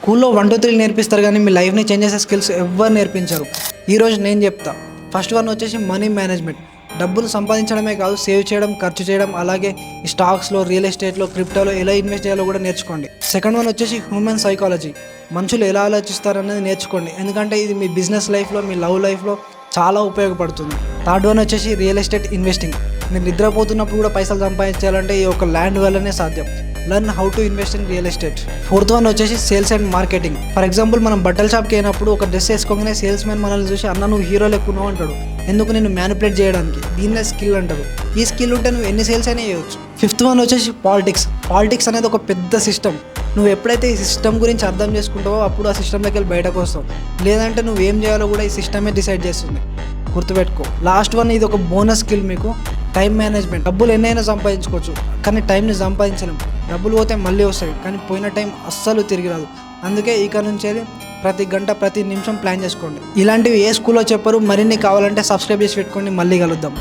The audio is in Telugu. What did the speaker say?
స్కూల్లో 1 2 3 నేర్పిస్తారు కానీ మీ లైఫ్ని చేంజ్ చేసే స్కిల్స్ ఎవ్వరు నేర్పించరు. ఈరోజు నేను చెప్తా. ఫస్ట్ వన్ వచ్చేసి మనీ మేనేజ్మెంట్. డబ్బులు సంపాదించడమే కాదు, సేవ్ చేయడం, ఖర్చు చేయడం, అలాగే ఈ స్టాక్స్లో, రియల్ ఎస్టేట్లో, క్రిప్టోలో ఎలా ఇన్వెస్ట్ చేయాలో కూడా నేర్చుకోండి. సెకండ్ వన్ వచ్చేసి హ్యూమన్ సైకాలజీ. మనుషులు ఎలా ఆలోచిస్తారనేది నేర్చుకోండి, ఎందుకంటే ఇది మీ బిజినెస్ లైఫ్లో, మీ లవ్ లైఫ్లో చాలా ఉపయోగపడుతుంది. థర్డ్ వన్ వచ్చేసి రియల్ ఎస్టేట్ ఇన్వెస్టింగ్. మీరు నిద్రపోతున్నప్పుడు కూడా పైసలు సంపాదించాలంటే ఈ ఒక ల్యాండ్ వల్లనే సాధ్యం. Learn how to invest in real estate. Fourth one వచ్చేసి sales and marketing. For example, మనం బట్టల షాప్కి అయినప్పుడు ఒక డ్రెస్ వేసుకోగానే సేల్స్ మ్యాన్ మనల్ని చూసి అన్న నువ్వు హీరోలు ఎక్కువ అంటాడు. ఎందుకు? నేను మ్యానిపులేట్ చేయడానికి. దీన్నే స్కిల్ అంటారు. ఈ స్కిల్ ఉంటే నువ్వు ఎన్ని సేల్స్ అయినా చేయవచ్చు. ఫిఫ్త్ వన్ వచ్చేసి పాలిటిక్స్. పాలిటిక్స్ అనేది ఒక పెద్ద సిస్టమ్. నువ్వు ఎప్పుడైతే ఈ సిస్టమ్ గురించి అర్థం చేసుకుంటావో అప్పుడు ఆ సిస్టంలోకి వెళ్ళి బయటకు వస్తావు. లేదంటే నువ్వు ఏం చేయాలో కూడా ఈ సిస్టమే డిసైడ్ చేస్తుంది. గుర్తుపెట్టుకో. లాస్ట్ వన్, ఇది ఒక బోనస్ స్కిల్ మీకు, టైం మేనేజ్మెంట్. డబ్బులు ఎన్నైనా సంపాదించుకోవచ్చు కానీ టైంని సంపాదించలేం. డబ్బులు పోతే మళ్ళీ వస్తాయి కానీ పోయిన టైం అస్సలు తిరిగి రాదు. అందుకే ఇక నుంచి ప్రతి గంట, ప్రతి నిమిషం ప్లాన్ చేసుకోండి. ఇలాంటివి ఏ స్కూల్లో చెప్పరు. మరిన్ని కావాలంటే సబ్స్క్రైబ్ చేసి పెట్టుకోండి. మళ్ళీ కలుద్దాం.